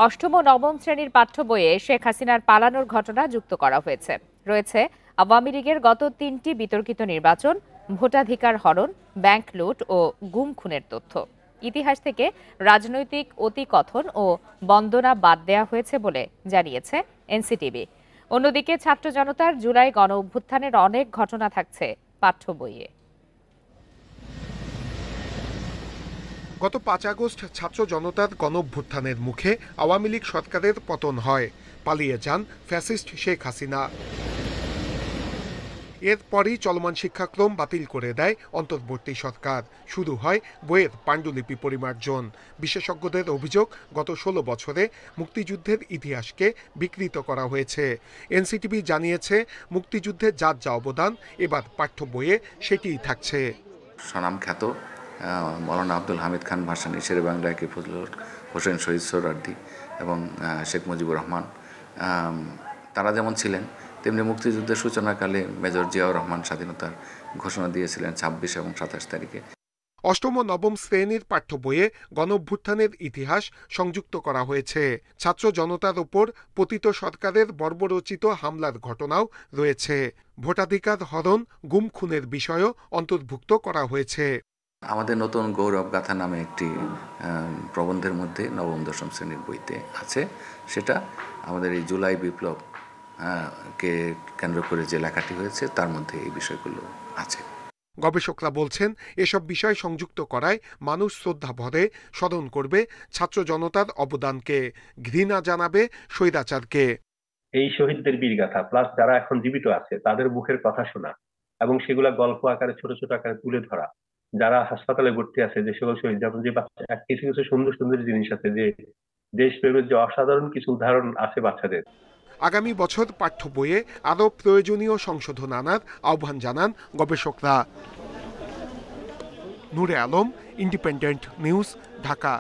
অষ্টম ও নবম শ্রেণীর পাঠ্য বইয়ে শেখ হাসিনার পালানোর ঘটনা যুক্ত করা হয়েছে। রয়েছে আওয়ামী লীগের গত ৩টি বিতর্কিত নির্বাচন, ভোটাধিকার হরণ, ব্যাংক লুট ও গুম খুনের তথ্য। ইতিহাস থেকে রাজনৈতিক অতিকথন ও বন্দনা বাদ দেওয়া হয়েছে বলে জানিয়েছে এনসিটিভি। অন্যদিকে ছাত্র জনতার জুলাই গণ অভ্যুত্থানের অনেক ঘটনা থাকছে পাঠ্য বইয়ে। গত ৫ আগস্ট ছাত্র জনতার গণঅভ্যুত্থানের মুখে আওয়ামী লীগ সরকারের পতন হয়, পালিয়ে যান ফ্যাসিস্ট শেখ হাসিনা। এরপরই চলমান শিক্ষাক্রম বাতিল করে দেয় অন্তর্বর্তী সরকার। শুরু হয় বইয়ের পাণ্ডুলিপি পরিমার্জন। বিশেষজ্ঞদের অভিযোগ, গত ১৬ বছরে মুক্তিযুদ্ধের ইতিহাসকে বিকৃত করা হয়েছে। এনসিটিভি জানিয়েছে, মুক্তিযুদ্ধের যার যা অবদান এবার পাঠ্য বইয়ে সেটিই থাকছে। স্বনামখ্যাত মৌলানা আব্দুল হামিদ খান ভাসানী, শেরে বাংলা কে ফজলুল হোসেন শহীদ সোহরাওয়ার্দী এবং শেখ মুজিবুর রহমান, তারা যেমন ছিলেন তেমনি মুক্তিযুদ্ধের সূচনাকালে মেজর জিয়াউর রহমান স্বাধীনতার ঘোষণা দিয়েছিলেন ২৬ এবং ২৭ তারিখে। অষ্টম ও নবম শ্রেণীর পাঠ্য বইয়ে গণঅভ্যুত্থানের ইতিহাস সংযুক্ত করা হয়েছে। ছাত্র জনতার ওপর পতিত সরকারের বর্বরচিত হামলার ঘটনাও রয়েছে। ভোটাধিকার হরণ, গুম খুনের বিষয়ও অন্তর্ভুক্ত করা হয়েছে। আমাদের নতুন গৌরব গাথা নামে একটি প্রবন্ধের মধ্যে নবম দশম শ্রেণীর বইতে আছে। সেটা আমাদের এই জুলাই বিপ্লব কে কেন্দ্র করে যে লেখাটি হয়েছে তার মধ্যে এই বিষয়গুলো আছে। গবেষকরা বলছেন, এসব বিষয় সংযুক্ত করায় মানুষ শ্রদ্ধা ভরে স্মরণ করবে ছাত্র জনতার অবদানকে, ঘৃণা জানাবে স্বৈরাচারকে। এই শহীদদের বীরগাথা প্লাস যারা এখন জীবিত আছে তাদের মুখের কথা শোনা এবং সেগুলা গল্প আকারে ছোট ছোট আকারে তুলে ধরা, যারা হাসপাতালে ভর্তি আছে যে সকল শহীদ, যেমন যে কিছু কিছু সুন্দর সুন্দর জিনিস আছে, যে দেশপ্রেমের যে অসাধারণ কিছু উদাহরণ আছে বাচ্চাদের। আগামী বছর পাঠ্য বইয়ে আরও প্রয়োজনীয় সংশোধন আনার আহ্বান জানান গবেষকরা। নূরে আলম, ইন্ডিপেন্ডেন্ট নিউজ, ঢাকা।